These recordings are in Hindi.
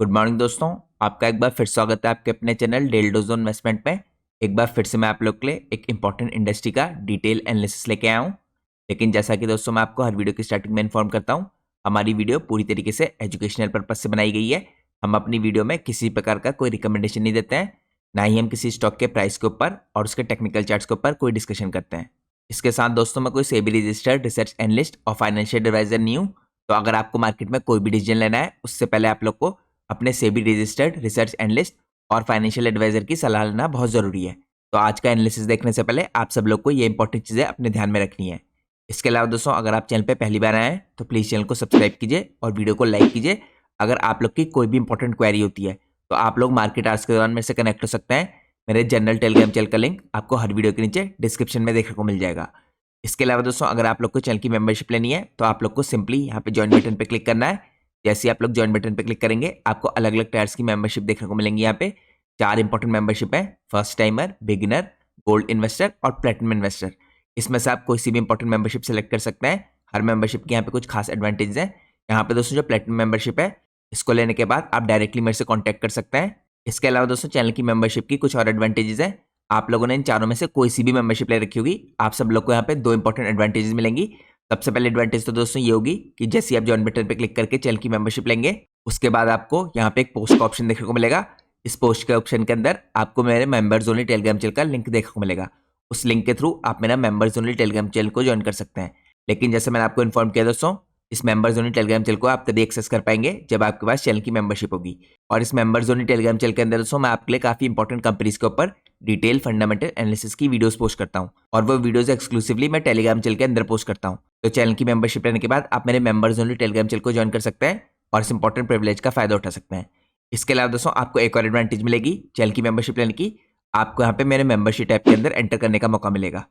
गुड मॉर्निंग दोस्तों। आपका एक बार फिर स्वागत है आपके अपने चैनल डेल डोजो इन्वेस्टमेंट में। एक बार फिर से मैं आप लोग के लिए एक इंपॉर्टेंट इंडस्ट्री का डिटेल एनालिसिस लेके आया हूँ। लेकिन जैसा कि दोस्तों मैं आपको हर वीडियो की स्टार्टिंग में इन्फॉर्म करता हूँ, हमारी वीडियो पूरी तरीके से एजुकेशनल पर्पज से बनाई गई है। हम अपनी वीडियो में किसी प्रकार का कोई रिकमेंडेशन नहीं देते हैं, ना ही हम किसी स्टॉक के प्राइस के ऊपर और उसके टेक्निकल चार्ट्स के ऊपर कोई डिस्कशन करते हैं। इसके साथ दोस्तों मैं कोई सेबी रजिस्टर्ड रिसर्च एनालिस्ट और फाइनेंशियल एडवाइजर नहीं हूँ। तो अगर आपको मार्केट में कोई भी डिसीजन लेना है, उससे पहले आप लोग को अपने सेबी रजिस्टर्ड रिसर्च एनालिस्ट और फाइनेंशियल एडवाइजर की सलाह लेना बहुत जरूरी है। तो आज का एनालिसिस देखने से पहले आप सब लोग को ये इंपॉर्टेंट चीजें अपने ध्यान में रखनी है। इसके अलावा दोस्तों अगर आप चैनल पे पहली बार आए हैं तो प्लीज चैनल को सब्सक्राइब कीजिए और वीडियो को लाइक कीजिए। अगर आप लोग की कोई भी इंपॉर्टेंट क्वेरी होती है तो आप लोग मार्केट आवर्स के दौरान मेरे से कनेक्ट हो सकते हैं। मेरे जनरल टेलीग्राम चैनल का लिंक आपको हर वीडियो के नीचे डिस्क्रिप्शन में देखने को मिल जाएगा। इसके अलावा दोस्तों अगर आप लोग को चैनल की मेंबरशिप लेनी है तो आप लोग को सिंपली यहाँ पे ज्वाइन बटन पे क्लिक करना है। जैसे ही आप लोग ज्वाइन बटन पे क्लिक करेंगे आपको अलग अलग टायर्स की मेंबरशिप देखने को मिलेंगी। यहाँ पे 4 इंपॉर्टेंट मेंबरशिप है, first timer, beginner, gold investor और प्लेटिनम इन्वेस्टर। इसमें से आप कोई सी भी इंपॉर्टेंट मेंबरशिप सेलेक्ट कर सकते हैं। हर मेंबरशिप के यहाँ पे कुछ खास एडवांटेज है। यहाँ पे दोस्तों जो प्लेटिनम मेंबरशिप है, इसको लेने के बाद आप डायरेक्टली मेरे से कॉन्टैक्ट कर सकते हैं। इसके अलावा दोस्तों चैनल की मेंबरशिप की कुछ और एडवांटेजेस है। आप लोगों ने इन चारों में से कोई सी भी मेंबरशिप ले रखी होगी, आप सब लोग को यहाँ पे 2 इंपॉर्टेंट एडवांटेजेस मिलेंगी। सबसे पहले एडवांटेज तो दोस्तों ये होगी कि जैसे आप ज्वाइन बटन पे क्लिक करके चैनल की मेंबरशिप लेंगे, उसके बाद आपको यहाँ पे एक पोस्ट का ऑप्शन देखने को मिलेगा। इस पोस्ट के ऑप्शन के अंदर आपको मेरे मेंबर्स ओनली टेलीग्राम चैनल का लिंक देखने को मिलेगा। उस लिंक के थ्रू आप मेरा मेंबर्स ओनली टेलीग्राम चैनल को ज्वाइन कर सकते हैं। लेकिन जैसे मैंने आपको इन्फॉर्म किया दोस्तों, इस मेंबर्स ओनली टेलीग्राम चैनल को आप तभी एक्सेस कर पाएंगे जब आपके पास चैनल की मेंबरशिप होगी। और इस मेंबर्स ओनली टेलीग्राम चैनल के अंदर दोस्तों मैं आपके लिए काफी इंपॉर्टेंट कंपनीज के ऊपर डिटेल फंडामेंटल एनालिसिस की वीडियोस पोस्ट करता हूं, और वो वीडियोस एक्सक्लूसिवली मैं टेलीग्राम चैनल के अंदर पोस्ट करता हूं। तो चैनल की मेंबरशिप लेने के बाद आप मेरे मेंबर्स ओनली टेलीग्राम चैनल को ज्वाइन कर सकते हैं और इस इंपॉर्टेंट प्रिविलेज का फायदा उठा सकते हैं। इसके अलावा दोस्तों आपको एक और एडवांटेज मिलेगी चैनल की मेंबरशिप लेने की। आपको यहाँ पे मेरे मेंबरशिप टैब के अंदर एंटर करने का मौका मिलेगा।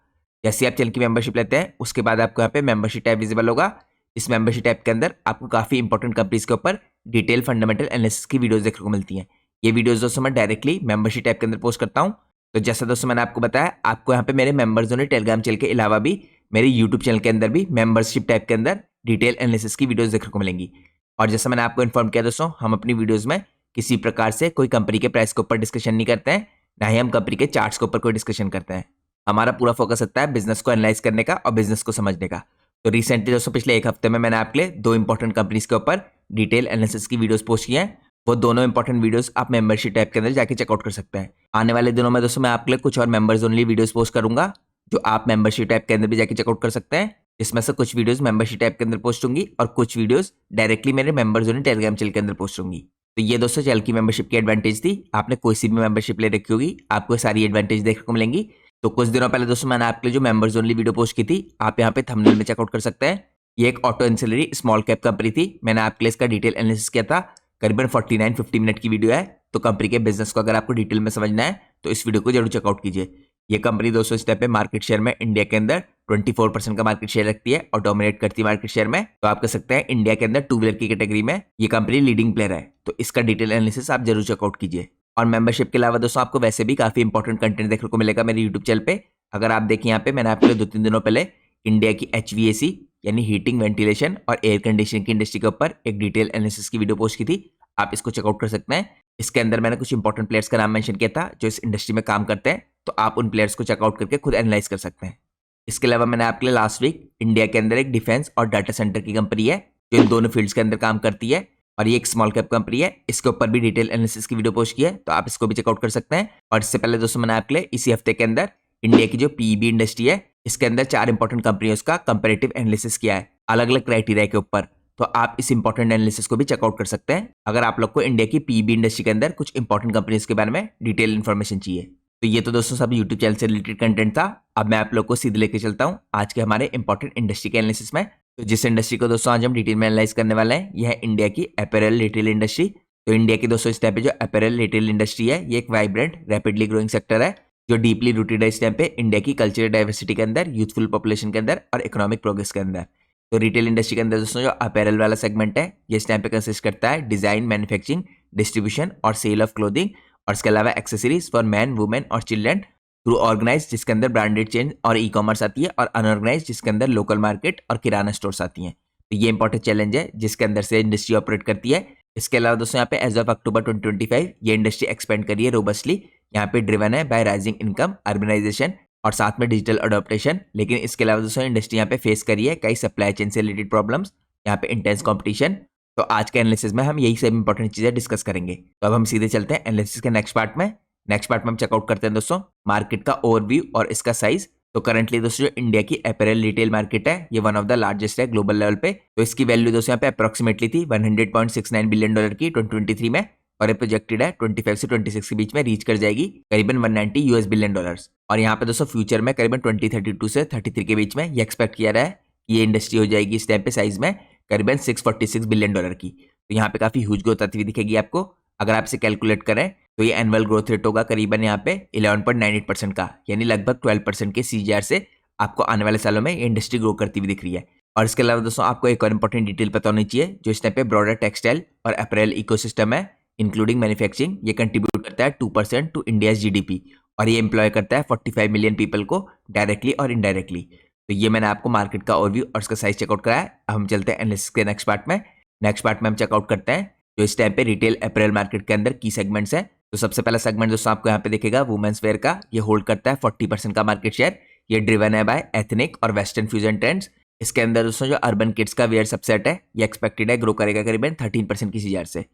जैसे आप चैनल की मेंबरशिप लेते हैं उसके बाद आपको यहाँ पे मेंबरशिप टैब विजिबल होगा। इस मेंबरशिप टैब के अंदर आपको काफी इंपॉर्टेंट कंपनीज के ऊपर डिटेल फंडामेंटल एनालिसिस की वीडियोस देखने को मिलती हैं। ये वीडियोस दोस्तों मैं डायरेक्टली मेंबरशिप टैब के अंदर पोस्ट करता हूँ। तो जैसा दोस्तों मैंने आपको बताया, आपको यहाँ पे मेरे मेंबर्स ओनली टेलीग्राम चैनल के अलावा भी मेरे यूट्यूब चैनल के अंदर भी मेंबरशिप टैब के अंदर डिटेल एनालिसिस की वीडियोस देखने को मिलेंगी। और जैसा मैंने आपको इन्फॉर्म किया दोस्तों, हम अपनी वीडियोस में किसी प्रकार से कोई कंपनी के प्राइस के ऊपर डिस्कशन नहीं करते हैं, ना ही हम कंपनी के चार्ट्स के ऊपर कोई डिस्कशन करते हैं। हमारा पूरा फोकस होता है बिजनेस को एनालाइज करने का और बिजनेस को समझने का। तो रिसेंटली दोस्तों पिछले एक हफ्ते में मैंने आपके लिए 2 इंपॉर्टेंट कंपनीज के ऊपर डिटेल एनालिसिस की वीडियोस पोस्ट की हैं। वो दोनों इंपॉर्टेंट वीडियोस आप मेंबरशिप टैब के अंदर जाके चेकआउट कर सकते हैं। आने वाले दिनों में दोस्तों मैं आपके लिए कुछ और मेंबर्स ओनली वीडियोस पोस्ट करूंगा, जो आप मेंबरशिप टैब के अंदर भी जाके चेकआउट कर सकते हैं। इसमें से कुछ वीडियोस मेंबरशिप टैब के अंदर पोस्ट होंगी और कुछ वीडियोस डायरेक्टली मेरे मेंबर्स ओनली टेलीग्राम चैनल के अंदर पोस्ट होंगी। तो ये दोस्तों चैनल की मेंबरशिप की एडवांटेज थी। आपने कोई सी भी मेंबरशिप ले रखी होगी, आपको सारी एडवांटेज देखने को मिलेंगी। तो कुछ दिनों पहले दोस्तों मैंने आपके लिए जो मेंबर्स ओनली वीडियो पोस्ट की थी, आप यहाँ पे थंबनेल में चेकआउट कर सकते हैं। ये एक auto ancillary small cap company थी। मैंने आपके लिए इसका डिटेल एनालिसिस किया था। करीबन 49-50 मिनट की वीडियो है। तो कंपनी के बिजनेस को अगर आपको डिटेल में समझना है तो इस वीडियो को जरूर चेकआउट कीजिए। ये कंपनी दोस्तों इस टाइम पे मार्केट शेयर में इंडिया के अंदर 24% का मार्केट शेयर रखती है और डोमिनेट करती है मार्केट शेयर में। तो आप कह सकते हैं इंडिया के अंदर 2 व्हीलर की कैटेगरी में ये कंपनी लीडिंग प्लेयर है। तो इसका डिटेल एनालिसिस आप जरूर चेकआउट कीजिए। और मेंबरशिप के अलावा दोस्तों आपको वैसे भी काफी इंपॉर्टेंट कंटेंट देखने को मिलेगा मेरे यूट्यूब चैनल पे। अगर आप देखें यहाँ पे मैंने आपके लिए 2-3 दिनों पहले इंडिया की HVAC यानी हीटिंग, वेंटिलेशन और एयर कंडीशनिंग की इंडस्ट्री के ऊपर एक डिटेल एनालिसिस की वीडियो पोस्ट की थी। आप इसको चेकआउट कर सकते हैं। इसके अंदर मैंने कुछ इंपॉर्टेंट प्लेयर्स का नाम मेंशन किया था जो इस इंडस्ट्री में काम करते हैं। तो आप उन प्लेयर्स को चेकआउट करके खुद एनालाइज कर सकते हैं। इसके अलावा मैंने आपके लिए लास्ट वीक इंडिया के अंदर एक डिफेंस और डाटा सेंटर की कंपनी है जो इन दोनों फील्ड्स के अंदर काम करती है, और ये एक स्मॉल कैप कंपनी है। इसके ऊपर भी डिटेल एनालिसिस की वीडियो पोस्ट की है, तो आप इसको भी चेकआउट कर सकते हैं। और इससे पहले दोस्तों मैंने आपके लिए इसी हफ्ते के अंदर इंडिया की जो PEB इंडस्ट्री है, इसके अंदर 4 इंपॉर्टेंट कंपनियों का कंपेरेटिव एनालिसिस किया है अलग अलग क्राइटेरिया के ऊपर। तो आप इस इंपॉर्टेंट एनालिसिस को भी चेकआउट कर सकते हैं अगर आप लोग को इंडिया की PEB इंडस्ट्री के अंदर कुछ इंपॉर्टेंट कंपनीज के बारे में डिटेल इन्फॉर्मेशन चाहिए। तो ये तो दोस्तों सब यूट्यूब चैनल से रिलेटेड कंटेंट था। अब मैं आप लोग को सीधे लेके चलता हूँ आज के हमारे इंपॉर्टेंट इंडस्ट्री के एनालिसिस में। तो जिस इंडस्ट्री को दोस्तों आज हम डिटेल में एनालाइज करने वाले हैं, यह है इंडिया की अपैरल रिटेल इंडस्ट्री। तो इंडिया की दोस्तों इस टाइप पे जो अपैरल रिटेल इंडस्ट्री है, ये एक वाइब्रेंट रैपिडली ग्रोइंग सेक्टर है जो डीपली रूटेड है इस टाइम पे इंडिया की कल्चरल डाइवर्सिटी के अंदर, यूथफुल पॉपुलेशन के अंदर और इकोनॉमिक प्रोग्रेस के अंदर। तो रिटेल इंडस्ट्री के अंदर दोस्तों जो अपैरल वाला सेगमेंट है, ये इस टाइम पे कंसिस्ट करता है डिजाइन, मैन्युफैक्चरिंग, डिस्ट्रीब्यूशन और सेल ऑफ क्लोथिंग, और इसके अलावा एक्सेसरीज फॉर मैन, वुमेन और चिल्ड्रन थ्रू ऑर्गेनाइज, जिसके अंदर ब्रांडेड चेन और ई-कॉमर्स आती है, और अनऑर्गेनाइज जिसके अंदर लोकल मार्केट और किराना स्टोर्स आती हैं। तो ये इंपॉर्टेंट चैलेंज है जिसके अंदर से इंडस्ट्री ऑपरेट करती है। इसके अलावा दोस्तों यहाँ पे एज ऑफ अक्टूबर 2025 ये इंडस्ट्री एक्सपेंड करी है रोबस्टली, यहाँ पे ड्रिवन है बाय राइजिंग इनकम, अर्बनाइजेशन और साथ में डिजिटल अडोप्टेशन। लेकिन इसके अलावा दोस्तों इंडस्ट्री यहाँ पे फेस करी है कई सप्लाई चेन से रिलेटेड प्रॉब्लम्स, यहाँ पे इंटेंस कॉम्पिटिशन। तो आज के एनालिसिस में हम यही सब इंपॉर्टेंट चीजें डिस्कस करेंगे। तो अब हम सीधे चलते हैं एनालिसिस के नेक्स्ट पार्ट में। नेक्स्ट पार्ट में हम चेकआउट करते हैं दोस्तों मार्केट का ओवरव्यू और इसका साइज। तो करंटली दोस्तों जो इंडिया की अपैरल रिटेल मार्केट है ये वन ऑफ द लार्जेस्ट है ग्लोबल लेवल पे। तो इसकी वैल्यू दोस्तों यहाँ पे अप्रोक्सीमेटली थी $100.69 बिलियन की 2023 में, और ये प्रोजेक्टेड है 25 से 26 के बीच में रीच कर जाएगी करीबन $190 बिलियन। और यहाँ पे दोस्तों फ्यूचर में करीबन 2032 से 33 के बीच में ये एक्सपेक्ट किया रहा है कि ये इंडस्ट्री हो जाएगी इस टाइम पे साइज में करीबन $646 बिलियन की। तो यहाँ पे काफी ह्यूज ग्रोथ आती हुई दिखेगी आपको। अगर आप इसे कैलकुलेट करें तो ये एनुअल ग्रोथ रेट होगा करीबन यहाँ पे 11.98% का, यानी लगभग 12% के CAGR से आपको आने वाले सालों में ये इंडस्ट्री ग्रो करती हुई दिख रही है। और इसके अलावा दोस्तों आपको एक और इंपॉर्टेंट डिटेल पता होनी चाहिए, जो इस टाइम पे ब्रॉडर टेक्सटाइल और अपैरल इकोसिस्टम है इंक्लूडिंग मैन्युफैक्चरिंग, ये कंट्रीब्यूट करता है 2% टू इंडियाज GDP, और ये एम्प्लॉय करता है 45 मिलियन पीपल को डायरेक्टली और इनडायरेक्टली। तो ये मैंने आपको मार्केट का ओवरव्यू और इसका साइज चेकआउट कराया। अब हम चलते हैं एनालिसिस के नेक्स्ट पार्ट में। नेक्स्ट पार्ट में हम चेकआउट करते हैं जो इस टाइम पे रिटेल अपैरल मार्केट के अंदर की सेगमेंट्स है। तो सबसे पहला सेगमेंट दोस्तों आपको यहाँ पे दिखेगा वुमेन्स वेयर का, ये होल्ड करता है 40% का मार्केट शेयर। ये ड्रिवन है बाय एथनिक और वेस्टर्न फ्यूजन ट्रेंड्स। इसके अंदर दोस्तों जो अर्बन किड्स का वेयर सबसेट है ये एक्सपेक्टेड है ग्रो करेगा करीबन 13% की CAGR से।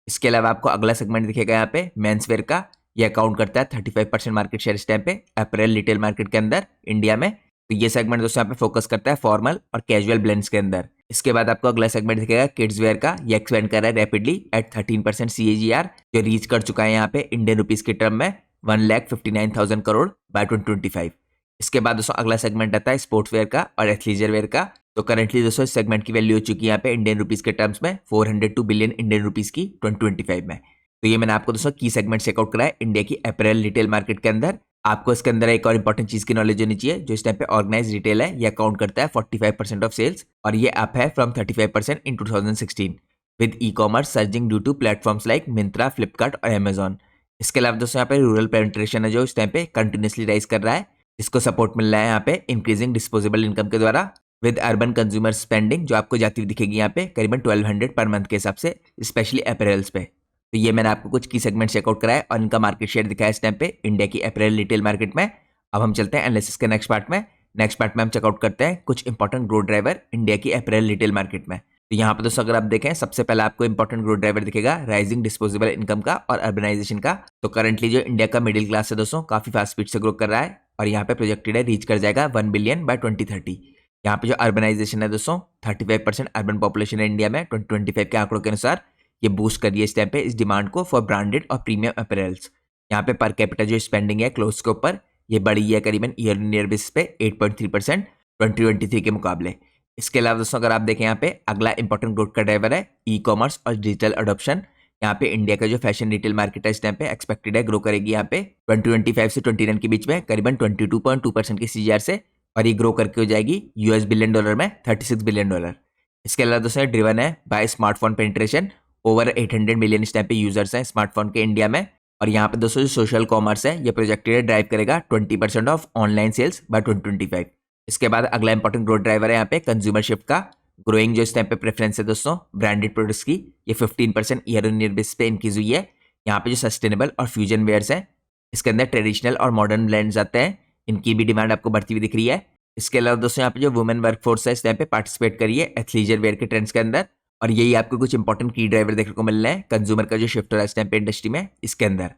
इसके अलावा आपको अगला सेगमेंट दिखेगा यहाँ पे मेंस वेयर का, ये अकाउंट करता है 35% मार्केट शेयर इस टाइम पे अपैरल रिटेल मार्केट के अंदर इंडिया में। तो ये सेगमेंट दोस्तों यहाँ पे फोकस करता है फॉर्मल और कैजुअल ब्लेंड्स के अंदर। इसके बाद आपको अगला सेगमेंट दिखेगा किड्स वेयर का, ये एक्सपेंड कर रहा है रैपिडली एट 13% CAGR, जो रीच कर चुका है यहाँ पे इंडियन रुपीज के टर्म में 1,59,000 करोड़ बाय 2025। इसके बाद दोस्तों अगला सेगमेंट आता है स्पोर्ट्स वेयर का और एथलीजर वेयर का। तो करंटली दोस्तों इस सेगमेंट की वैल्यू हो चुकी है यहाँ पे इंडियन रुपीज के टर्म्स में 402 बिलियन इंडियन रुपीज की 2025 में। तो ये मैंने आपको दोस्तों की सेगमेंट चेकआउट कराया इंडिया की अपैरल रिटेल मार्केट के अंदर। आपको इसके अंदर एक और इंपॉर्टेंट चीज की नॉलेज होनी चाहिए, जो इस टाइम पे ऑर्गेनाइज रिटेल है ये अकाउंट करता है 45% ऑफ सेल्स, और ये अप है from 35% in 2016 with e commerce surging due to platforms like Myntra, Flipkart और अमेजॉन। इसके अलावा दोस्तों यहाँ पे रूरल पेनिट्रेशन है जो इस टाइम पे कंटिन्यूसली राइज कर रहा है, इसको सपोर्ट मिल रहा है यहाँ पे इंक्रीजिंग डिस्पोजेबल इनकम के द्वारा विद अर्बन कंज्यूमर स्पेंडिंग जो आपको जाती हुई दिखेगी यहाँ पे करीबन 1200 पर मंथ के हिसाब से, स्पेशली अपैरल्स पे। तो ये मैंने आपको कुछ की सेगमेंट चेकआउट कराया और इनका मार्केट शेयर दिखाया इस टाइम पे इंडिया की अपैरल रिटेल मार्केट में। अब हम चलते हैं एनालिसिस के नेक्स्ट पार्ट में। नेक्स्ट पार्ट में हम चेकआउट करते हैं कुछ इंपॉर्टेंट ग्रोथ ड्राइवर इंडिया की अपैरल रिटेल मार्केट में। तो यहाँ पे दोस्तों अगर आप देखें सबसे पहला आपको इंपॉर्टेंट ग्रोथ ड्राइवर दिखेगा राइजिंग डिस्पोजेबल इनकम का और अर्बनाइजेशन का। तो करंटली जो इंडिया का मिडिल क्लास है दोस्तों काफी फास्ट स्पीड से ग्रो कर रहा है, और यहाँ पे प्रोजेक्टेड है रीच कर जाएगा 1 बिलियन बाय 2030। यहाँ पे जो अर्बनाइजेशन है दोस्तों 35% अर्बन पॉपुलेशन है इंडिया में 2025 के आंकड़ों के अनुसार, ये बूस्ट करिए इस टाइम पे इस डिमांड को फॉर ब्रांडेड और प्रीमियम अपैरल्स। यहाँ पे पर कैपिटा जो स्पेंडिंग है क्लोथ के ऊपर ये बढ़ी है करीबन ईयर ऑन ईयर बेसिस पे 8.3% 2023 के मुकाबले। इसके अलावा दोस्तों अगर आप देखें यहाँ पे अगला इंपॉर्टेंट ग्रोथ का ड्राइवर है ई कॉमर्स और डिजिटल अडॉप्शन। यहाँ पे इंडिया का जो फैशन रिटेल मार्केट है इस टाइम पे एक्सपेक्टेड है ग्रो करेगी यहाँ पे 2025 से 29 के बीच में करीबन 22.2% की CAGR से, और ये ग्रो करके हो जाएगी US बिलियन डॉलर में $36 बिलियन। इसके अलावा दोस्तों ड्रिवन है by smartphone penetration, over 800 million इस टाइप पे यूजर्स हैं स्मार्टफोन के इंडिया में। और यहाँ पे दोस्तों जो सोशल कॉमर्स है ये प्रोजेक्टेड ड्राइव करेगा 20% ऑफ ऑनलाइन सेल्स बाय 2025। इसके बाद अगला इंपॉर्टेंट ग्रोथ ड्राइवर है यहाँ पे कंज्यूमर शिफ्ट का, ग्रोइंग जो इस टाइम पे प्रेफरेंस है दोस्तों ब्रांडेड प्रोडक्ट्स की, ये 15% ईयर ऑन ईयर बेस पे इंक्रीज हुई है। यहाँ पे जो सस्टेनेबल और फ्यूजन वेयर्स हैं इसके अंदर ट्रेडिशनल और मॉडर्न ब्लेंड्स आते हैं, इनकी भी डिमांड आपको बढ़ती हुई दिख रही है। इसके अलावा दोस्तों यहाँ पे जो वुमेन वर्कफोर्स है इस टाइम पे पार्टिसिपेट करिए एथलीजर वेयर के ट्रेंड्स के अंदर, और यही आपको कुछ इंपॉर्टेंट की ड्राइवर देखने को मिल रहे हैं कंज्यूमर का जो शिफ्ट हो रहा है इस टाइम पे इंडस्ट्री में इसके अंदर।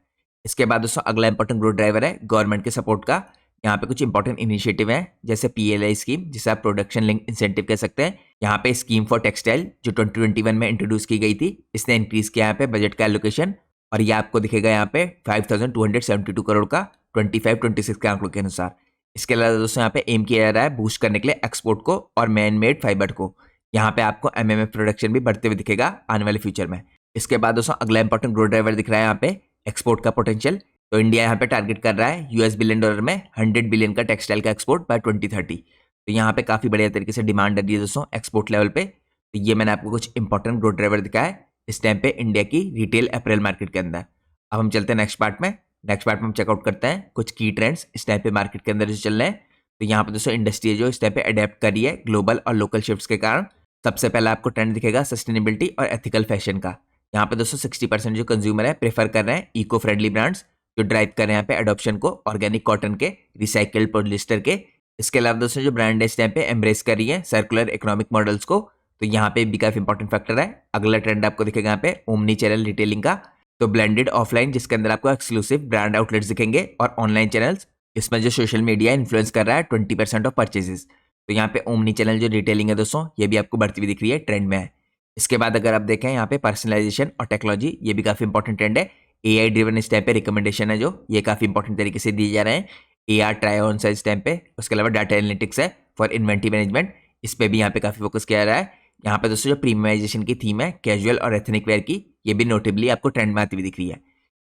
इसके बाद दोस्तों अगला इंपॉर्टेंट ग्रोथ ड्राइवर है गवर्नमेंट के सपोर्ट का। यहाँ पे कुछ इंपॉर्टेंट इनिशिएटिव है जैसे PLI स्कीम, जिसे आप प्रोडक्शन लिंक इंसेंटिव कह सकते हैं। यहाँ पे स्कीम फॉर टेक्सटाइल जो 2021 में इंट्रोड्यूस की गई थी, इसने इंक्रीज किया यहाँ पे बजट का एलोकेशन, और ये आपको दिखेगा यहाँ पे 5,272 करोड़ का 25-26 के आंकड़ों के अनुसार। इसके अलावा दोस्तों यहाँ पे एम किया जा रहा है बूस्ट करने के लिए एक्सपोर्ट को और मैन मेड फाइबर को। यहाँ पे आपको MMF प्रोडक्शन भी बढ़ते हुए दिखेगा आने वाले फ्यूचर में। इसके बाद दोस्तों अगला इंपॉर्टेंट ग्रोथ ड्राइवर दिख रहा है यहाँ पे एक्सपोर्ट का पोटेंशियल। तो इंडिया यहाँ पे टारगेट कर रहा है US बिलियन डॉलर में 100 बिलियन का टेक्सटाइल का एक्सपोर्ट बाय 2030। तो यहाँ पे काफी बढ़िया तरीके से डिमांड आ रही है दोस्तों एक्सपोर्ट लेवल पे। तो ये मैंने आपको कुछ इंपॉर्टेंट ग्रोथ ड्राइवर दिखाया है इस टाइम पे इंडिया की रिटेल अपैरल मार्केट के अंदर। अब हम चलते हैं नेक्स्ट पार्ट में। नेक्स्ट पार्ट में हम चेकआउट करते हैं कुछ की ट्रेंड्स इस टाइम पे मार्केट के अंदर जो चल रहे हैं। तो यहाँ पे दोस्तों इंडस्ट्री जो इस टाइम पे अडेप्ट कर रही है ग्लोबल और लोकल शिफ्ट्स के कारण। सबसे पहले आपको ट्रेंड दिखेगा सस्टेनेबिलिटी और एथिकल फैशन का। यहाँ पे दोस्तों 60% जो कंज्यूमर है प्रेफर कर रहे हैं इको फ्रेंडली ब्रांड्स जो ड्राइव कर रहे हैं यहाँ पे अडॉप्शन को ऑर्गेनिक कॉटन के, रिसाइकल्ड पॉलिएस्टर के। इसके अलावा दोस्तों जो ब्रांड है इस टाइम पे एम्ब्रेस कर रही है सर्कुलर इकोनॉमिक मॉडल्स को, तो यहाँ पे भी काफी इंपॉर्टेंट फैक्टर है। अगला ट्रेंड आपको दिखेगा यहाँ पे ओमनी चैनल रिटेलिंग का, तो ब्लेंडेड ऑफलाइन जिसके अंदर आपको एक्सक्लूसिव ब्रांड आउटलेट्स दिखेंगे और ऑनलाइन चैनल्स इसमें जो सोशल मीडिया इन्फ्लुएंस कर रहा है 20% ऑफ परचेजेस। तो यहाँ पे ओमनी चैनल जो रिटेलिंग है दोस्तों ये भी आपको बढ़ती हुई दिख रही है, ट्रेंड में है। इसके बाद अगर आप देखें यहाँ पे पर्सनलाइजेशन और टेक्नोलॉजी, ये भी काफी इंपॉर्टेंट ट्रेंड है। एआई ड्रिवन इस टाइप पे रिकमेंडेशन है जो ये काफी इंपॉर्टेंट तरीके से दिए जा रहे हैं। एआर ट्राई ऑन है इस टाइम पे। उसके अलावा डाटा एनालिटिक्स है फॉर इन्वेंटरी मैनेजमेंट, इस पे भी यहाँ पे काफी फोकस किया जा रहा है। यहाँ पे दोस्तों जो प्रीमियमाइजेशन की थीम है कैजुअल और एथनिक वेयर की, ये भी नोटेबली आपको ट्रेंड में आती हुई दिख रही है।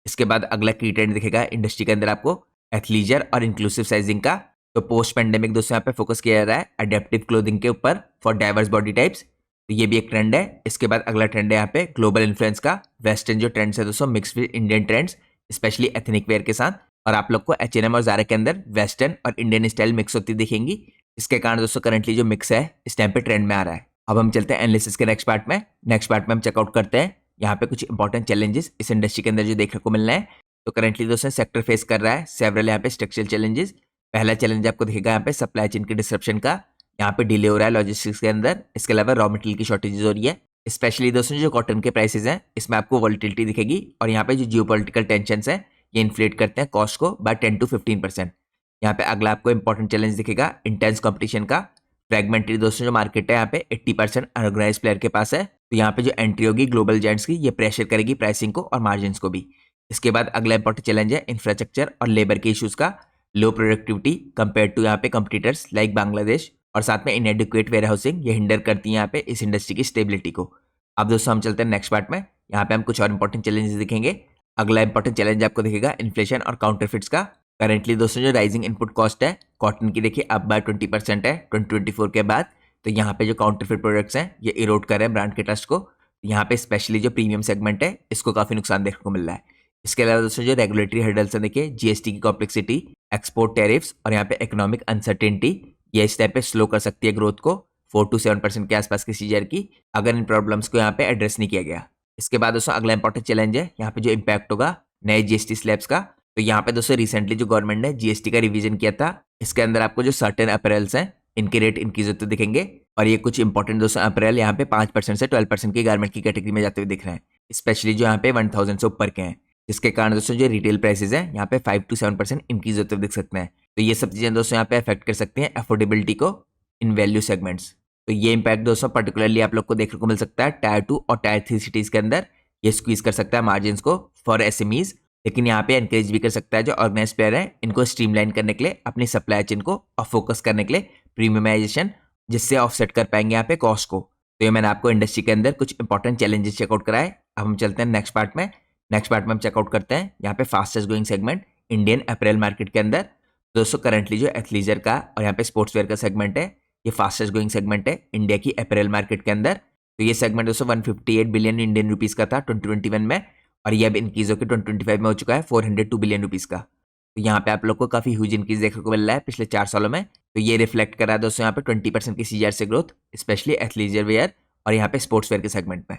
इसके बाद अगला की ट्रेंड दिखेगा इंडस्ट्री के अंदर आपको एथलीजर और इंक्लूसिव साइजिंग का। तो पोस्ट पेंडेमिक दोस्तों यहाँ पे फोकस किया जा रहा है अडेप्टिव क्लोथिंग के ऊपर फॉर डाइवर्स बॉडी टाइप्स, तो ये भी एक ट्रेंड है। इसके बाद अगला ट्रेंड है यहाँ पे ग्लोबल इन्फ्लुएंस का। वेस्टर्न जो ट्रेंड्स है दोस्तों mix with Indian trends, specially ethnic wear के साथ, और आप लोग को H&M और ज़ारा के अंदर वेस्टर्न और इंडियन स्टाइल मिक्स होती दिखेंगी। इसके कारण दोस्तों करंटली जो मिक्स है इस टाइम पे ट्रेंड में आ रहा है। अब हम चलते हैं एनालिसिस के नेक्स्ट पार्ट में। नेक्स्ट पार्ट में हम चेकआउट करते हैं यहाँ पे कुछ इंपॉर्टेंट चैलेंजेस इस इंडस्ट्री के अंदर जो देखने को मिल रहे हैं। तो करंटली दोस्तों सेक्टर फेस कर रहा है सेवरल यहाँ पे स्ट्रक्चरल चैलेंजेस। पहला चैलेंज आपको दिखेगा यहाँ पे सप्लाई चेन की डिसरप्शन का, यहाँ पे डिले हो रहा है लॉजिस्टिक्स के अंदर। इसके अलावा रॉ मटेरियल की शॉर्टेजेस हो रही है, स्पेशली दोस्तों जो कॉटन के प्राइसेस हैं इसमें आपको वॉलिटिलिटी दिखेगी। और यहाँ पे जो जियोपॉलिटिकल टेंशंस हैं ये इन्फ्लेट करते हैं कॉस्ट को बाय 10 to 15%। यहाँ पे अगला आपको इंपॉर्टेंट चैलेंज दिखेगा इंटेंस कंपटीशन का। फ्रेगमेंटरी दोस्तों जो मार्केट है यहाँ पे 80% अनऑर्गेनाइज्ड प्लेयर के पास है, तो यहाँ पे जो एंट्री होगी ग्लोबल जायंट्स की ये प्रेशर करेगी प्राइसिंग को और मार्जिन को भी। इसके बाद अगला इंपॉर्टेंट चैलेंज है इंफ्रास्ट्रक्चर और लेबर के इशूज का। लो प्रोडक्टिविटी कंपेयर टू यहाँ पे कंपटीटर्स लाइक बांग्लादेश, और साथ में इनएडिक्वेट वेयर हाउसिंग, ये हिंडर करती है यहाँ पे इस इंडस्ट्री की स्टेबिलिटी को। अब दोस्तों हम चलते हैं नेक्स्ट पार्ट में। यहाँ पे हम कुछ और इंपॉर्टेंट चैलेंजेस दिखेंगे। अगला इंपॉर्टेंट चैलेंज आपको दिखेगा इन्फ्लेशन और काउंटरफिट्स का। करेंटली दोस्तों जो राइजिंग इनपुट कॉस्ट है कॉटन की देखिए अब बाय 20% है 2024 के बाद। तो यहाँ पे जो काउंटरफिट प्रोडक्ट्स हैं ये इरोड कर रहे हैं ब्रांड के ट्रस्ट को। यहाँ पे स्पेशली जो प्रीमियम सेगमेंट है इसको काफी नुकसान देखने को मिल रहा है। इसके अलावा दोस्तों जो रेगुलेटरी हर्डल्स हैं देखिए जीएसटी की कॉम्प्लेक्सिटी, एक्सपोर्ट टैरिफ्स और यहाँ पे इकोनॉमिक अनसर्टेनिटी, ये इस टाइप पे स्लो कर सकती है ग्रोथ को 4 to 7% के आसपास की सीजर की, अगर इन प्रॉब्लम्स को यहाँ पे एड्रेस नहीं किया गया। इसके बाद दोस्तों अगला इंपॉर्टेंट चैलेंज है यहाँ पे जो इम्पैक्ट होगा नए जीएसटी स्लैब्स का। तो यहाँ पे दोस्तों रिसेंटली जो गवर्नमेंट ने जीएसटी का रिवीजन किया था इसके अंदर आपको जो सर्टेन अपरेल्स हैं इनके रेट इंक्रीज होते दिखेंगे, और ये कुछ इंपॉर्टेंट दोस्तों अपरेल यहाँ पे 5% से 12% की गारमेंट की कैटेगरी में जाते हुए दिख रहे हैं, स्पेशली जो यहाँ पे 1000 से ऊपर के हैं, जिसके कारण दोस्तों जो रिटेल प्राइसेस हैं यहाँ पे 5 to 7% इंक्रीज होते हुए दिख सकते हैं। तो ये सब चीजें दोस्तों यहाँ पे अफेक्ट कर सकती हैं अफोर्डेबिलिटी को इन वैल्यू सेगमेंट्स। तो ये इंपैक्ट दोस्तों पर्टिकुलरली आप लोग को देखने को मिल सकता है टायर 2 और टायर 3 सिटीज के अंदर। ये स्क्वीज कर सकता है मार्जिन को फॉर एसएमईज, लेकिन यहाँ पे एनकरेज भी कर सकता है जो ऑर्गेनाइज प्लेयर है इनको स्ट्रीमलाइन करने के लिए अपनी सप्लाई चेन को और फोकस करने के लिए प्रीमियमाइजेशन, जिससे ऑफसेट कर पाएंगे यहाँ पे कॉस्ट को। तो ये मैंने आपको इंडस्ट्री के अंदर कुछ इंपॉर्टेंट चैलेंजेस चेकआउट कराए। अब हम चलते हैं नेक्स्ट पार्ट में। नेक्स्ट पार्ट में हम चेकआउट करते हैं यहाँ पे fastest growing segment Indian April market के अंदर। दोस्तों करंटली जो एथलीजर का और यहाँ पे स्पोर्ट्स वेयर का सेगमेंट है ये फास्टेस्ट ग्रोइंग सेगमेंट है इंडिया की अपरेल मार्केट के अंदर। तो ये सेगमेंट दोस्तों 158 बिलियन इंडियन रुपीज का था 2021 में, और ये अब इंक्रीज होकर 2025 में हो चुका है 402 बिलियन रुपीज का। तो यहाँ पे आप लोग को काफी ह्यूज इंक्रीज देखने को मिल रहा है पिछले 4 सालों में। तो ये रिफ्लेक्ट कर रहा है दोस्तों यहाँ पे 20% की सीजीआर से ग्रोथ, स्पेशली एथलीजर वेयर और यहाँ पे स्पोर्ट्स वेयर के सेगमेंट में।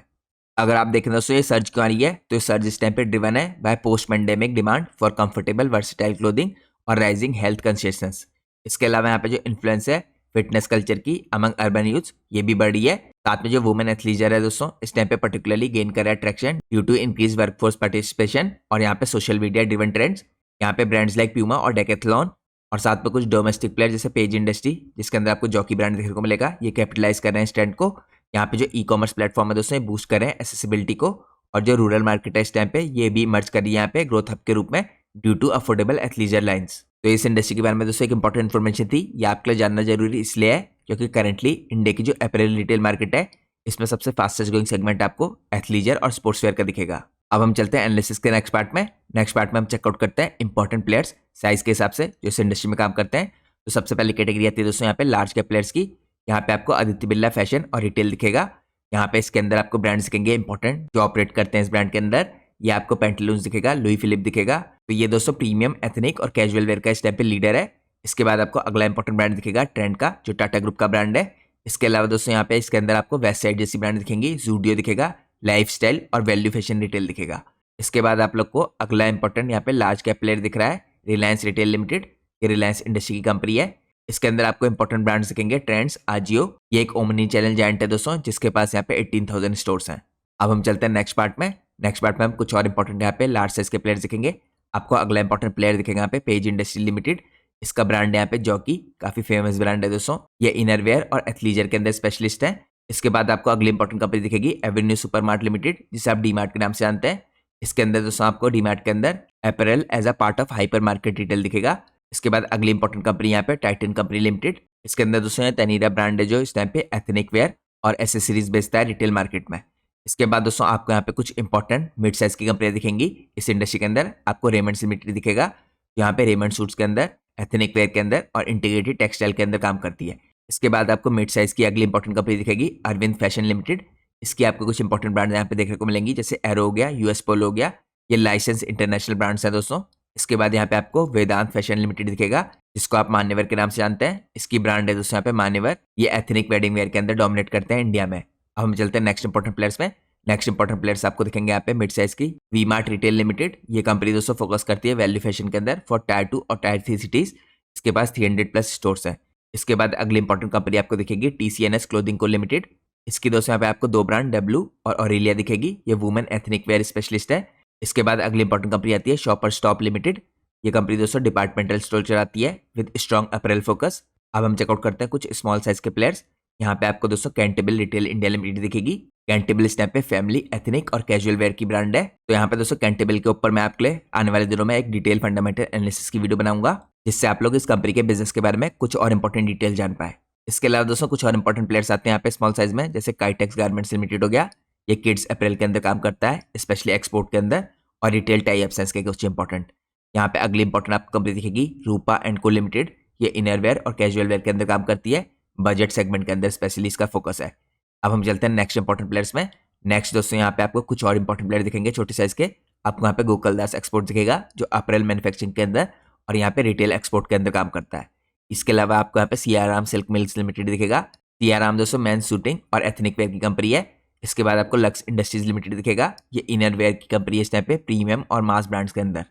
अगर आप देखें दोस्तों ये सर्ज क्यों आ रही है, तो ये सर्ज इस टाइम पे ड्रिवन है by post pandemic demand for comfortable versatile clothing और राइजिंग हेल्थ कॉन्शियसनेस। इसके अलावा यहाँ पे जो इन्फ्लुएंस है फिटनेस कल्चर की अमंग अर्बन यूथ ये भी बढ़ी है। साथ में जो वुमेन एथलीजर है दोस्तों इस टाइम पे पर्टिकुलरली गेन कर रहा है attraction due to increase workforce participation और यहाँ पे सोशल मीडिया ड्रिवन ट्रेंड्स। यहाँ पे ब्रांड्स लाइक प्यूमा और डेकेथलॉन और साथ में कुछ डोमेस्टिक प्लेयर जैसे पेज इंडस्ट्री, जिसके अंदर आपको जॉकी ब्रांड देखने को मिलेगा, ये कैपिटलाइज कर रहे हैं इस ट्रेंड को। यहाँ पे जो ई कॉमर्स प्लेटफॉर्म है दोस्तों ये बूस्ट कर रहे हैं एसेसिबिलिटी को, और जो रूरल मार्केट है इस टाइम पे ये भी मर्ज कर रही है यहाँ पे ग्रोथ हब के रूप में due to affordable athleisure lines. तो इस इंडस्ट्री के बारे में दोस्तों एक इंपॉर्टेंट इन्फॉर्मेशन थी, ये आपके लिए जानना जरूरी इसलिए है क्योंकि करंटली इंडिया की जो अपैरेल रिटेल मार्केट है इसमें सबसे फास्टेस्ट ग्रोइंग सेगमेंट आपको एथलीजर और स्पोर्ट्स वेयर का दिखेगा। अब हम चलते हैं एनालिसिस के नेक्स्ट पार्ट में। नेक्स्ट पार्ट में हम चेकआउट करते हैं इंपॉर्टेंट प्लेयर्स साइज के हिसाब से जो इस इंडस्ट्री में काम करते हैं। तो सबसे पहली कैटेगरी आती है दोस्तों यहाँ पे लार्ज कैप प्लेयर्स की। यहाँ पे आपको आदित्य बिरला फैशन और रिटेल दिखेगा। यहाँ पे इसके अंदर आपको ब्रांड्स दिखेंगे इंपॉर्टेंट जो ऑपरेट करते हैं इस ब्रांड के अंदर। ये आपको पेंटालून्स दिखेगा, लुई फिलिप दिखेगा। तो ये दोस्तों प्रीमियम एथनिक और कैजुअल वेयर का इस टाइप पे लीडर है। इसके बाद आपको अगला इंपॉर्टेंट ब्रांड दिखेगा ट्रेंड का जो टाटा ग्रुप का ब्रांड है। इसके अलावा दोस्तों यहाँ पे इसके अंदर आपको वेस्ट साइड जैसी ब्रांड दिखेंगी, जूडियो दिखेगा, लाइफस्टाइल और वैल्यू फैशन रिटेल दिखेगा। इसके बाद आप लोग को अगला इंपॉर्टेंट यहाँ पे लार्ज कैप प्लेयर दिख रहा है, रिलायंस रिटेल लिमिटेड। ये रिलायंस इंडस्ट्री की कंपनी है। इसके अंदर आपको इंपॉर्टेंट ब्रांड्स दिखेंगे, ट्रेंड्स, आजियो। ये एक ओमनी चैनल जायंट है दोस्तों, जिसके पास यहाँ पे 18,000 स्टोर्स हैं। अब हम चलते हैं नेक्स्ट पार्ट में। नेक्स्ट पार्ट में हम कुछ और इंपॉर्टेंट यहाँ पे लार्ज साइज के प्लेयर दिखेंगे। आपको अगला इंपॉर्टेंट प्लेयर दिखेगा यहाँ पे पेज इंडस्ट्री लिमिटेड। इसका ब्रांड है यहाँ पे जॉकी, काफी फेमस ब्रांड है दोस्तों। ये इनरवेयर और एथलीजर के अंदर स्पेशलिस्ट है। इसके बाद आपको अगली इंपॉर्टेंट कंपनी दिखेगी एवेन्यू सुपरमार्ट लिमिटेड, जिसे आप डीमार्ट के नाम से जानते हैं। इसके अंदर दोस्तों आपको डीमार्ट के अंदर apparel as a part of hypermarket retail दिखेगा। इसके बाद अगली इंपॉर्टेंट कंपनी यहाँ पे टाइटन कंपनी लिमिटेड। इसके अंदर दोस्तों ये तनीरा ब्रांड है, जो इस टाइम पे एथनिक वेयर और एसेसरीज बेचता है रिटेल मार्केट में। इसके बाद दोस्तों आपको यहाँ पे कुछ इंपॉर्टेंट मिड साइज की कंपनियां दिखेंगी इस इंडस्ट्री के अंदर। आपको रेमंड्स लिमिटेड दिखेगा, यहाँ पे रेमंड सूट्स के अंदर, एथनिक वेयर के अंदर और इंटीग्रेटेड टेक्सटाइल के अंदर काम करती है। इसके बाद आपको मिड साइज की अगली इंपॉर्टेंट कंपनी दिखेगी अरविंद फैशन लिमिटेड। इसकी आपको कुछ इंपॉर्टेंट ब्रांड यहाँ पे देखने को मिलेंगी, जैसे एरो हो गया, यूएस पोलो हो गया। ये लाइसेंस इंटरनेशनल ब्रांड्स हैं दोस्तों। इसके बाद यहाँ पे आपको वेदांत फैशन लिमिटेड दिखेगा, जिसको आप मान्यवर के नाम से जानते हैं। इसकी ब्रांड है दोस्तों यहाँ पे मान्यवर। ये एथनिक वेडिंग वेयर के अंदर डोमिनेट करते हैं इंडिया में। अब हम चलते हैं नेक्स्ट इंपॉर्टेंट प्लेयर्स में। नेक्स्ट इंपॉर्टेंट प्लेयर्स आपको दिखेंगे यहाँ पे मिड साइज की वी मार्ट रिटेल लिमिटेड। ये कंपनी दोस्तों फोकस करती है वैल्यू फैशन के अंदर फॉर टायर 2 और टायर 3 सिटीज। इसके पास 300 प्लस स्टोर्स हैं। इसके बाद अगली इंपॉर्टेंट कंपनी आपको दिखेगी TCNS क्लोथिंग को लिमिटेड। इसकी दोस्तों यहाँ पे आपको दो ब्रांड डब्लू और ऑरेलिया दिखेगी। ये वुमेन एथनिक वेयर स्पेशलिस्ट है। इसके बाद अगली इंपॉर्टेंट कंपनी आती है शॉपर स्टॉप लिमिटेड। ये कंपनी दोस्तों डिपार्टमेंटल स्टोर चलाती है विद स्ट्रॉन्ग अपरेल फोकस। अब हम चेकआउट करते हैं कुछ स्मॉल साइज के प्लेयर्स। यहाँ पे आपको दोस्तों कैंटेबल रिटेल इंडिया लिमिटेड दिखेगी। कैंटेबल इस टाइम पे फैमिली, एथनिक और कैजुअल वेयर की ब्रांड है। तो यहाँ पे दोस्तों कैंटेबल के ऊपर मैं आपके लिए आने वाले दिनों में एक डिटेल फंडामेंटल एनालिसिस की वीडियो बनाऊंगा, जिससे आप लोग इस कंपनी के बिजनेस के बारे में कुछ और इंपॉर्टेंट डिटेल जान पाए। इसके अलावा दोस्तों कुछ और इंपॉर्टेंट प्लेयर्स आते हैं यहाँ पे स्मॉल साइज में, जैसे काइटेक्स गारमेंट्स लिमिटेड हो गया। ये किड्स अपरेल के अंदर काम करता है, स्पेशली एक्सपोर्ट के अंदर और रिटेल टाई एब्सेंस के कुछ इंपॉर्टेंट। यहाँ पे अगली इंपॉर्टेंट आपको कंपनी दिखेगी रूपा एंड को लिमिटेड। ये इनरवेयर और कैजुअल वेयर के अंदर काम करती है, बजट सेगमेंट के अंदर स्पेशली इसका फोकस है। अब हम चलते हैं नेक्स्ट इंपॉर्टेंट प्लेयर्स में। नेक्स्ट दोस्तों यहाँ पे आपको कुछ और इंपॉर्टेंट प्लेयर दिखेंगे छोटे साइज के। आपको यहाँ पे गोकुलदास एक्सपोर्ट दिखेगा, जो अपरेल मैन्युफैक्चरिंग के अंदर और यहाँ पे रिटेल एक्सपोर्ट के अंदर काम करता है। इसके अलावा आपको यहाँ पे सियाराम सिल्क मिल्स लिमिटेड दिखेगा। सियाराम दोस्तों मेंस सूटिंग और एथनिक वेयर की कंपनी है। इसके बाद आपको लक्स इंडस्ट्रीज लिमिटेड दिखेगा। ये इनर वेयर की कंपनी है इस टाइम पे प्रीमियम और मास ब्रांड्स के अंदर।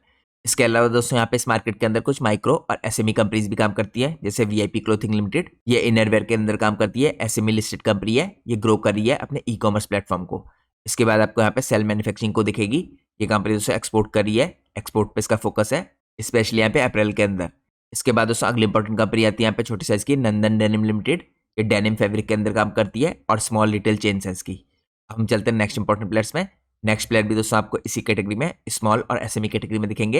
इसके अलावा दोस्तों यहाँ पे इस मार्केट के अंदर कुछ माइक्रो और एसएमई कंपनीज भी काम करती है, जैसे वीआईपी क्लोथिंग लिमिटेड। ये इनरवेयर के अंदर काम करती है, एसएमई लिस्टेड कंपनी है। ये ग्रो कर रही है अपने ई कॉमर्स प्लेटफॉर्म को। इसके बाद आपको यहाँ पे सेल मैन्युफैक्चरिंग को दिखेगी। ये कंपनी दोस्तों एक्सपोर्ट कर रही है, एक्सपोर्ट पे इसका फोकस है, स्पेशली यहाँ पे अप्रैल के अंदर। इसके बाद दोस्तों अगली इंपॉर्टेंट कंपनी आती है यहाँ पे छोटी साइज की नंदन डेनिम लिमिटेड। ये डेनिम फैब्रिक के अंदर काम करती है और स्मॉल रिटेल चेन है इसकी। हम चलते हैं नेक्स्ट इंपॉर्टेंट प्लेयर्स में। नेक्स्ट प्लेयर भी दोस्तों आपको इसी कैटेगरी में स्मॉल और एसएमई कैटेगरी में दिखेंगे।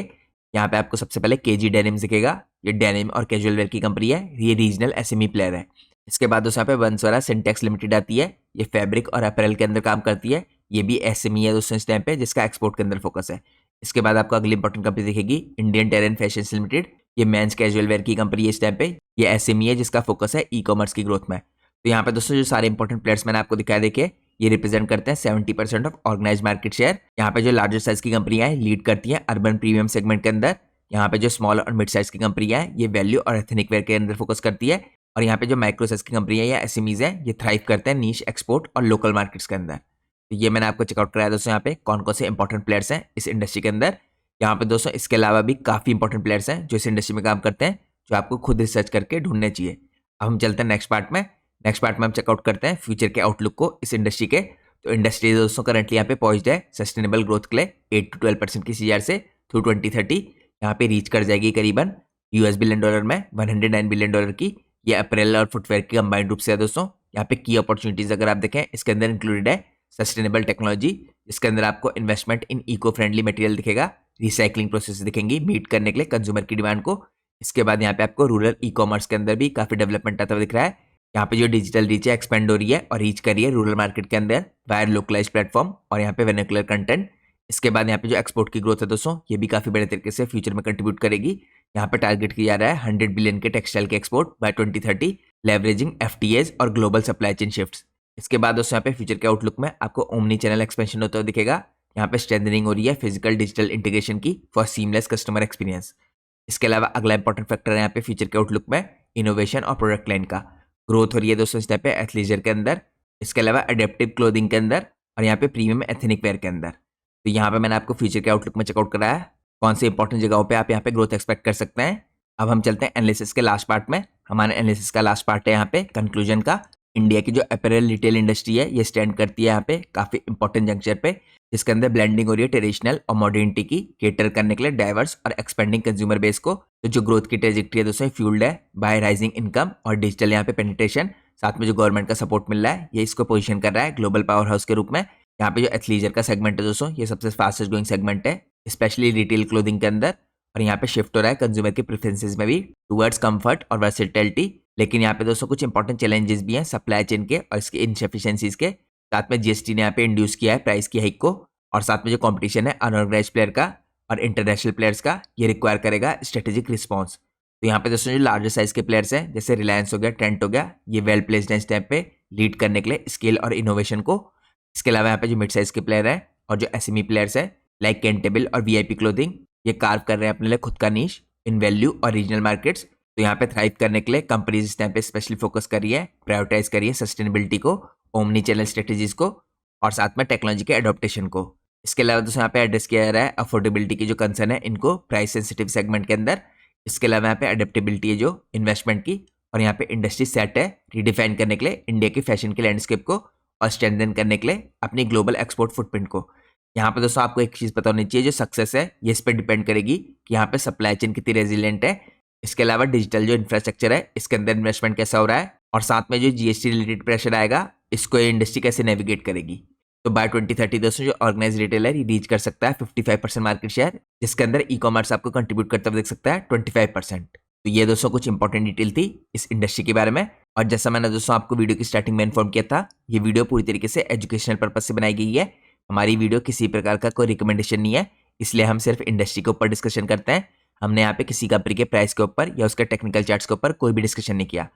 यहाँ पे आपको सबसे पहले केजी डेनिम्स दिखेगा। ये डेनिम और कैजुअल वेयर की कंपनी है, ये रीजनल एसएमई प्लेयर है। इसके बाद दोस्तों यहाँ पे वंसवारा सिंटेक्स लिमिटेड आती है। ये फैब्रिक और अपैरल के अंदर काम करती है। ये भी एसएमई है दोस्तों इस टाइम पे, जिसका एक्सपोर्ट के अंदर फोकस है। इसके बाद आपको अगली इंपॉर्टेंट कंपनी दिखेगी इंडियन टेरेन फैशंस लिमिटेड। ये मेंस कैजुअल वेयर की कंपनी है इस टाइम पे। ये एसएमई है जिसका फोकस है ई कॉमर्स की ग्रोथ में। तो यहाँ पे दोस्तों जो सारे इंपॉर्टेंट प्लेयर्स मैंने आपको दिखाया, देखिए ये रिप्रेजेंट करते हैं 70% ऑफ ऑर्गेनाइज मार्केट शेयर। यहाँ पे जो लार्जेस्ट साइज की कंपनियां हैं लीड करती हैं अर्बन प्रीमियम सेगमेंट के अंदर। यहाँ पे जो स्मॉल और मिड साइज की कंपनियां हैं ये वैल्यू और एथनिक वेयर के अंदर फोकस करती है। और यहाँ पे जो माइक्रो साइज की कंपनियां या एसएमईज हैं ये थ्राइव करते हैं नीश, एक्सपोर्ट और लोकल मार्केट्स के अंदर। तो ये मैंने आपको चेकआउट कराया दोस्तों यहाँ पे कौन कौन से इंपॉर्टेंट प्लेयर्स हैं इस इंडस्ट्री के अंदर। यहाँ पे दोस्तों इसके अलावा भी काफी इंपॉर्टेंट प्लेयर्स हैं जो इस इंडस्ट्री में काम करते हैं, जो आपको खुद रिसर्च करके ढूंढने चाहिए। अब हम चलते हैं नेक्स्ट पार्ट में। नेक्स्ट पार्ट में हम चेकआउट करते हैं फ्यूचर के आउटलुक को इस इंडस्ट्री के। तो इंडस्ट्री दोस्तों करंटली यहाँ पे पहुंच है सस्टेनेबल ग्रोथ के लिए 8 to 12% की सीआर से थ्रू 2030 यहाँ पे रीच कर जाएगी करीबन $US बिलियन में, $109 बिलियन की। ये अपरेल और फुटवेयर की कंबाइंड रूप से है दोस्तों। यहाँ पे की अपॉर्चुनिटीज अगर आप देखें इसके अंदर इंक्लूडेड है सस्टेनेबल टेक्नोलॉजी, जिसके अंदर आपको investment in eco friendly material दिखेगा, रिसाइकलिंग प्रोसेस दिखेंगी मीट करने के लिए कंज्यूमर की डिमांड को। इसके बाद यहाँ पे आपको रूरल ई कॉमर्स के अंदर भी काफी डेवलपमेंट आता हुआ दिख रहा है। यहाँ पे जो डिजिटल रीच है एक्सपेंड हो रही है और रीच कर रही है रूरल मार्केट के अंदर वायर लोकलाइज प्लेटफॉर्म और यहाँ पे वर्नाक्युलर कंटेंट। इसके बाद यहाँ पे जो एक्सपोर्ट की ग्रोथ है दोस्तों ये भी काफी बड़े तरीके से फ्यूचर में कंट्रीब्यूट करेगी। यहाँ पे टारगेट किया जा रहा है 100 बिलियन के टेक्सटाइल के एक्सपोर्ट बाय 2030, लेवरेजिंग एफटीएज और ग्लोबल सप्लाई चेन शिफ्ट्स। इसके बाद दोस्तों यहाँ पे फ्यूचर के आउटलुक में आपको ओमनी चैनल एक्सपेंशन होता हुआ दिखेगा। यहाँ पे स्ट्रेंथनिंग हो रही है फिजिकल डिजिटल इंटीग्रेशन की फॉर सीमलेस कस्टमर एक्सपीरियंस। इसके अलावा अगला इंपॉर्टेंट फैक्टर है यहाँ पे फ्यूचर के आउटलुक में इनोवेशन और प्रोडक्ट लाइन का ग्रोथ हो रही है दोस्तों इस टाइप पे एथलीजर के अंदर। इसके अलावा एडेप्टिव क्लोथिंग के अंदर और यहाँ पे प्रीमियम एथनिक वेयर के अंदर। तो यहाँ पे मैंने आपको फ्यूचर के आउटलुक में चेकआउट कराया कौन से इंपॉर्टेंट जगहों पे आप यहाँ पे ग्रोथ एक्सपेक्ट कर सकते हैं। अब हम चलते हैं एनालिसिस के लास्ट पार्ट में। हमारे एनालिसिस का लास्ट पार्ट है यहाँ पे कंक्लूजन का। इंडिया की जो अपैरेल रिटेल इंडस्ट्री है ये स्टैंड करती है यहाँ पे काफी इंपॉर्टेंट जंक्चर पे, जिसके अंदर ब्लेंडिंग हो रही है ट्रेडिशनल और मॉडर्निटी की, केटर करने के लिए डाइवर्स और एक्सपेंडिंग कंज्यूमर बेस को। तो जो ग्रोथ की ट्रेजेक्ट्री है दोस्तों फ्यूल्ड है बाय राइजिंग इनकम और डिजिटल यहाँ पे पेनिट्रेशन, साथ में जो गवर्नमेंट का सपोर्ट मिल रहा है ये इसको पोजीशन कर रहा है ग्लोबल पावर हाउस के रूप में। यहाँ पे जो एथलीजर का सेगमेंट है दोस्तों ये सबसे फास्टेस्ट ग्रोइंग सेगमेंट है, स्पेशली रिटेल क्लोथिंग के अंदर। और यहाँ पे शिफ्ट हो रहा है कंज्यूमर के प्रेफरेंसेस में भी टुवर्ड्स कंफर्ट और वर्सेटिलिटी। लेकिन यहाँ पे दोस्तों कुछ इंपॉर्टेंट चैलेंजेस भी हैं सप्लाई चेन के और इसके इनसफिशिएंसीज के। साथ में जीएसटी ने यहाँ पे इंड्यूस किया है प्राइस की हाइक को, और साथ में जो कंपटीशन है अनऑर्गेनाइज्ड प्लेयर का और इंटरनेशनल प्लेयर्स का ये रिक्वायर करेगा स्ट्रेटेजिक रिस्पॉन्स। तो यहाँ पे दोस्तों जो लार्जर साइज के प्लेयर्स हैं जैसे रिलायंस हो गया, ट्रेंट हो गया, ये वेल प्लेस्ड हैं इस टाइम पे लीड करने के लिए स्केल और इनोवेशन को। इसके अलावा यहाँ पे जो मिड साइज के प्लेयर हैं और जो एसएमई प्लेयर्स हैं लाइक कैंटेबल और वीआईपी क्लोथिंग, ये कार्व कर रहे हैं अपने लिए खुद का नीश इन वैल्यू और रीजनल मार्केट्स। तो यहाँ पे थ्राइव करने के लिए कंपनीज इस टाइम पे स्पेशली फोकस कर रही है, प्रायोरिटाइज करिए सस्टेनेबिलिटी को, ओमनी चैनल स्ट्रेटेजीज को और साथ में टेक्नोलॉजी के एडॉप्टेशन को। इसके अलावा दोस्तों यहाँ पे एड्रेस किया जा रहा है अफोर्डेबिलिटी की जो कंसर्न है इनको प्राइस सेंसिटिव सेगमेंट के अंदर। इसके अलावा यहाँ पे एडेप्टेबिलिटी है जो इन्वेस्टमेंट की, और यहाँ पे इंडस्ट्री सेट है रिडिफाइन करने के लिए इंडिया की फैशन के लैंडस्केप को और स्ट्रेंथन करने के लिए अपनी ग्लोबल एक्सपोर्ट फुटप्रिंट को। यहाँ पे दोस्तों आपको एक चीज़ पता होनी चाहिए, जो सक्सेस है ये इस पर डिपेंड करेगी कि यहाँ पे सप्लाई चेन कितनी रेजिलियंट है। इसके अलावा डिजिटल जो इंफ्रास्ट्रक्चर है इसके अंदर इन्वेस्टमेंट कैसा हो रहा है, और साथ में जो जीएसटी रिलेटेड प्रेशर आएगा इसको ये इंडस्ट्री कैसे नेविगेट करेगी। तो बाय 2030 दोस्तों जो ऑर्गेनाइज रिटेलर ये रीच कर सकता है 55% मार्केट शेयर, जिसके अंदर ई कॉमर्स आपको कंट्रीब्यूट करता हुआ देख सकता है 25%। तो ये दोस्तों कुछ इंपॉर्टेंट डिटेल थी इस इंडस्ट्री के बारे में। और जैसा मैंने दोस्तों आपको वीडियो की स्टार्टिंग में इन्फॉर्म किया था, ये वीडियो पूरी तरीके से एजुकेशनल पर्पज से बनाई गई है। हमारी वीडियो किसी प्रकार का कोई रिकमेंडेशन नहीं है, इसलिए हम सिर्फ इंडस्ट्री के ऊपर डिस्कशन करते हैं। हमने यहाँ पे किसी कंपनी के प्राइस के ऊपर या उसके टेक्निकल चार्ट्स के ऊपर कोई भी डिस्कशन नहीं किया।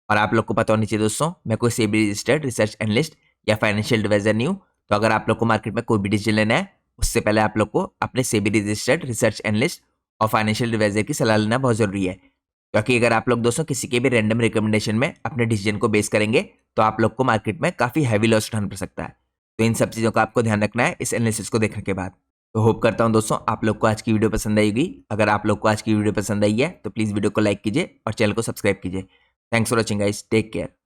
और आप लोग को पता होनी चाहिए दोस्तों, मैं कोई सेबी रजिस्टर्ड रिसर्च एनालिस्ट या फाइनेंशियल एडवाइजर नहीं हूँ। तो अगर आप लोग को मार्केट में कोई भी डिसीजन लेना है उससे पहले आप लोग को अपने सेबी रजिस्टर्ड रिसर्च एनालिस्ट और फाइनेंशियल एडवाइजर की सलाह लेना बहुत जरूरी है। क्योंकि अगर आप लोग दोस्तों किसी के भी रैंडम रिकमेंडेशन में अपने डिसीजन को बेस करेंगे तो आप लोग को मार्केट में काफी हैवी लॉस उठाना पड़ सकता है। तो इन सब चीजों का आपको ध्यान रखना है इस एनालिसिस को देखने के बाद। तो होप करता हूं दोस्तों आप लोग को आज की वीडियो पसंद आएगी। अगर आप लोग को आज की वीडियो पसंद आई है तो प्लीज वीडियो को लाइक कीजिए और चैनल को सब्सक्राइब कीजिए। Thanks for watching guys, take care.